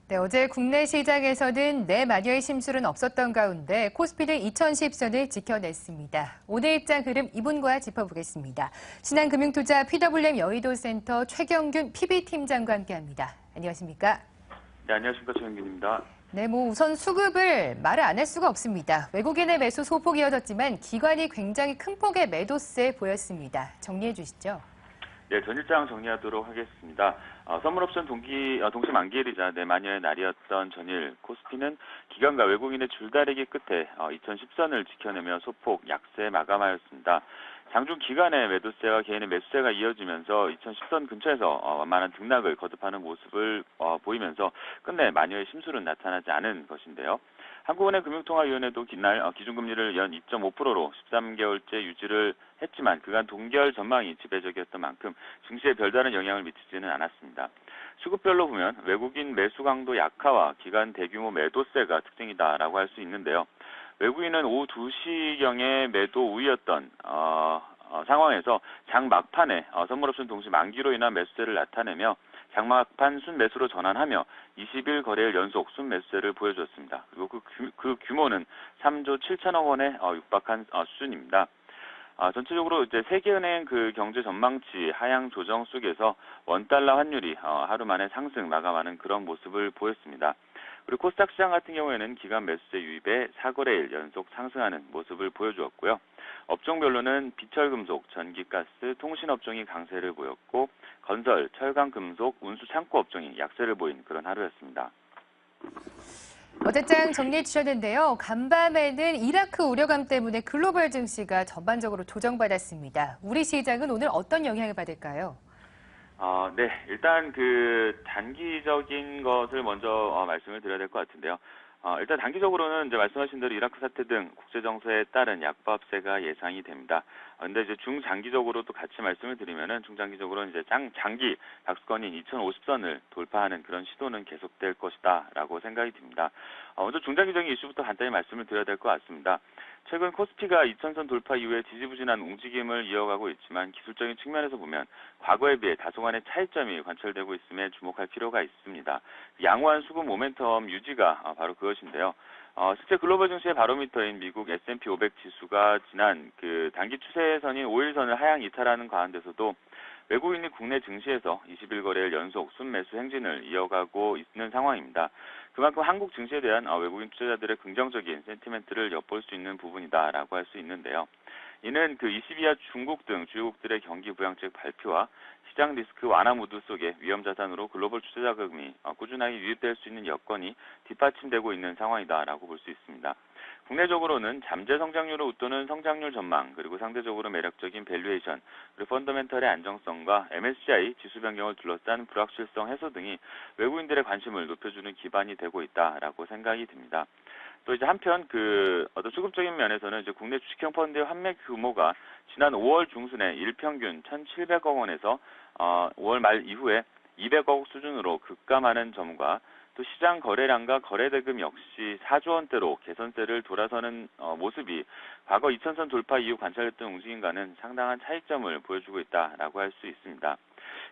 네, 어제 국내 시장에서는 내마녀의 심술은 없었던 가운데 코스피는 2010선을 지켜냈습니다. 오늘 입장 흐름 이분과 짚어보겠습니다. 신한금융투자 PWM 여의도센터 최경균 PB팀장과 함께합니다. 안녕하십니까? 네, 안녕하십니까. 최영균입니다. 네, 우선 수급을 말을 안 할 수가 없습니다. 외국인의 매수 소폭 이어졌지만 기관이 굉장히 큰 폭의 매도세 보였습니다. 정리해 주시죠. 네, 전일장 정리하도록 하겠습니다. 선물옵션 동시 만기일이자 내마녀의 날이었던 전일 코스피는 기관과 외국인의 줄다리기 끝에 2010선을 지켜내며 소폭 약세 마감하였습니다. 장중 기관의 매도세와 개인의 매수세가 이어지면서 2010선 근처에서 완만한 등락을 거듭하는 모습을 보이면서 끝내 마녀의 심술은 나타나지 않은 것인데요. 한국은행 금융통화위원회도 기준금리를 연 2.5%로 13개월째 유지를 했지만 그간 동결 전망이 지배적이었던 만큼 증시에 별다른 영향을 미치지는 않았습니다. 수급별로 보면 외국인 매수 강도 약화와 기관 대규모 매도세가 특징이다라고 할 수 있는데요. 외국인은 오후 2시경에 매도 우위였던 상황에서 장 막판에 선물옵션 동시 만기로 인한 매수세를 나타내며 장막판 순매수로 전환하며 20일 거래일 연속 순매수세를 보여줬습니다. 그리고 그 규모는 3조 7천억 원에 육박한 수준입니다. 전체적으로 이제 세계은행 그 경제 전망치 하향 조정 속에서 원달러 환율이 하루 만에 상승 마감하는 그런 모습을 보였습니다. 그리고 코스닥 시장 같은 경우에는 기관 매수세 유입에 4거래일 연속 상승하는 모습을 보여주었고요. 업종별로는 비철금속, 전기가스, 통신업종이 강세를 보였고 건설, 철강금속, 운수창고 업종이 약세를 보인 그런 하루였습니다. 어제장 정리해 주셨는데요. 간밤에는 이라크 우려감 때문에 글로벌 증시가 전반적으로 조정받았습니다. 우리 시장은 오늘 어떤 영향을 받을까요? 네. 일단 그 단기적인 것을 먼저 말씀을 드려야 될 것 같은데요. 일단 단기적으로는 이제 말씀하신 대로 이라크 사태 등 국제 정세에 따른 약보합세가 예상이 됩니다. 근데 이제 중장기적으로도 같이 말씀을 드리면은 중장기적으로는 이제 장기 박스권인 2050선을 돌파하는 그런 시도는 계속될 것이다라고 생각이 듭니다. 먼저 중장기적인 이슈부터 간단히 말씀을 드려야 될 것 같습니다. 최근 코스피가 2000선 돌파 이후에 지지부진한 움직임을 이어가고 있지만 기술적인 측면에서 보면 과거에 비해 다소간의 차이점이 관철되고 있음에 주목할 필요가 있습니다. 양호한 수급 모멘텀 유지가 바로 그것인데요. 실제 글로벌 증시의 바로미터인 미국 S&P 500 지수가 지난 그 단기 추세선인 5일선을 하향 이탈하는 가운데서도 외국인이 국내 증시에서 20일 거래일 연속 순매수 행진을 이어가고 있는 상황입니다. 그만큼 한국 증시에 대한 외국인 투자자들의 긍정적인 센티멘트를 엿볼 수 있는 부분이다라고 할 수 있는데요. 이는 그 22와 중국 등 주요국들의 경기 부양책 발표와 시장 리스크 완화 무드 속에 위험 자산으로 글로벌 투자 자금이 꾸준하게 유입될 수 있는 여건이 뒷받침되고 있는 상황이다라고 볼 수 있습니다. 국내적으로는 잠재 성장률을 웃도는 성장률 전망, 그리고 상대적으로 매력적인 밸류에이션, 그리고 펀더멘털의 안정성과 MSCI 지수 변경을 둘러싼 불확실성 해소 등이 외국인들의 관심을 높여주는 기반이 되고 있다라고 생각이 듭니다. 또 이제 한편 그 어떤 수급적인 면에서는 이제 국내 주식형 펀드의 환매 규모가 지난 5월 중순에 일평균 1,700억 원에서 5월 말 이후에 200억 수준으로 급감하는 점과 또 시장 거래량과 거래대금 역시 4조 원대로 개선세를 돌아서는 모습이 과거 2000선 돌파 이후 관찰했던 움직임과는 상당한 차이점을 보여주고 있다라고 할 수 있습니다.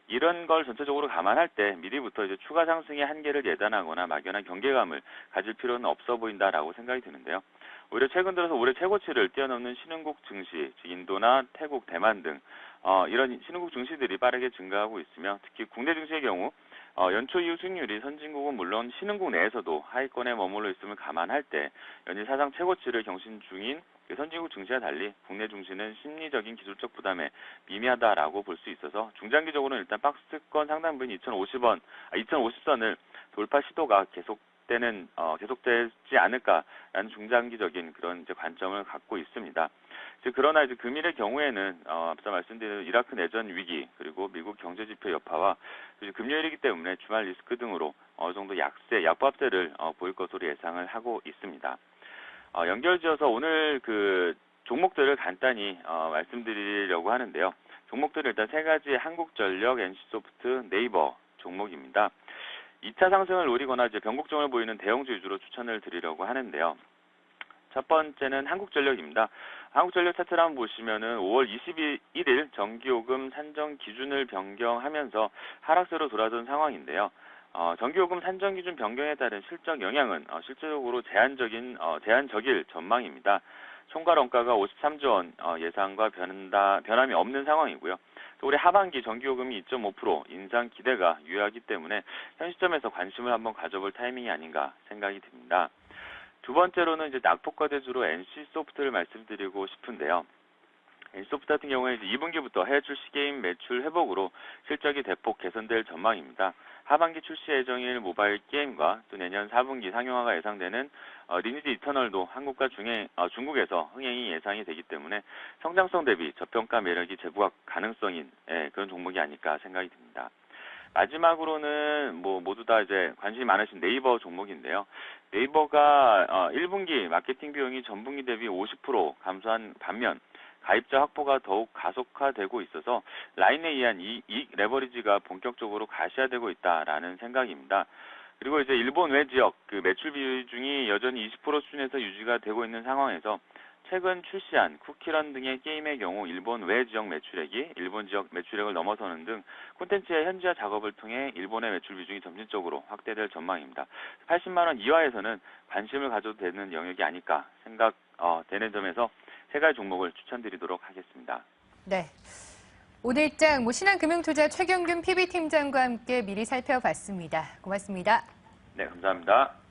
이런 걸 전체적으로 감안할 때 미리부터 이제 추가 상승의 한계를 예단하거나 막연한 경계감을 가질 필요는 없어 보인다라고 생각이 드는데요. 오히려 최근 들어서 올해 최고치를 뛰어넘는 신흥국 증시, 즉 인도나 태국, 대만 등 이런 신흥국 증시들이 빠르게 증가하고 있으며 특히 국내 증시의 경우 연초 이후 수익률이 선진국은 물론 신흥국 내에서도 하위권에 머물러 있음을 감안할 때 연일 사상 최고치를 경신 중인 선진국 증시와 달리 국내 증시는 심리적인 기술적 부담에 미미하다라고 볼 수 있어서 중장기적으로는 일단 박스권 상단부인 2050선을 돌파 시도가 계속되지 않을까라는 중장기적인 그런 이제 관점을 갖고 있습니다. 그러나 이제 금일의 경우에는 앞서 말씀드린 이라크 내전 위기 그리고 미국 경제 지표 여파와 금요일이기 때문에 주말 리스크 등으로 어느 정도 약보합세를 보일 것으로 예상을 하고 있습니다. 연결지어서 오늘 그 종목들을 간단히 말씀드리려고 하는데요. 종목들은 일단 세 가지 한국전력, NC소프트, 네이버 종목입니다. 2차 상승을 노리거나 이제 변곡점을 보이는 대형주 위주로 추천을 드리려고 하는데요. 첫 번째는 한국전력입니다. 한국전력 차트를 한번 보시면은 5월 21일 전기요금 산정 기준을 변경하면서 하락세로 돌아선 상황인데요. 전기요금 산정 기준 변경에 따른 실적 영향은 실질적으로 제한적일 전망입니다. 총괄 원가가 53조 원 예상과 변함이 없는 상황이고요. 또 올해 하반기 전기요금이 2.5% 인상 기대가 유효하기 때문에 현 시점에서 관심을 한번 가져볼 타이밍이 아닌가 생각이 듭니다. 두 번째로는 이제 낙폭과 대주로 NC소프트를 말씀드리고 싶은데요. NC소프트 같은 경우에 이제 2분기부터 해외 출시 게임 매출 회복으로 실적이 대폭 개선될 전망입니다. 하반기 출시 예정일 모바일 게임과 또 내년 4분기 상용화가 예상되는 리니지 이터널도 한국과 중국에서 흥행이 예상이 되기 때문에 성장성 대비 저평가 매력이 재부각 가능성인 그런 종목이 아닐까 생각이 듭니다. 마지막으로는 모두 다 이제 관심이 많으신 네이버 종목인데요. 네이버가 1분기 마케팅 비용이 전분기 대비 50% 감소한 반면 가입자 확보가 더욱 가속화되고 있어서 라인에 의한 이익 레버리지가 본격적으로 가시화되고 있다라는 생각입니다. 그리고 이제 일본 외 지역 그 매출 비중이 여전히 20% 수준에서 유지가 되고 있는 상황에서 최근 출시한 쿠키런 등의 게임의 경우 일본 외 지역 매출액이 일본 지역 매출액을 넘어서는 등 콘텐츠의 현지화 작업을 통해 일본의 매출 비중이 점진적으로 확대될 전망입니다. 80만 원 이하에서는 관심을 가져도 되는 영역이 아닐까 생각되는 점에서 세 가지 종목을 추천드리도록 하겠습니다. 네. 오늘장 신한금융투자 최경균 PB팀장과 함께 미리 살펴봤습니다. 고맙습니다. 네, 감사합니다.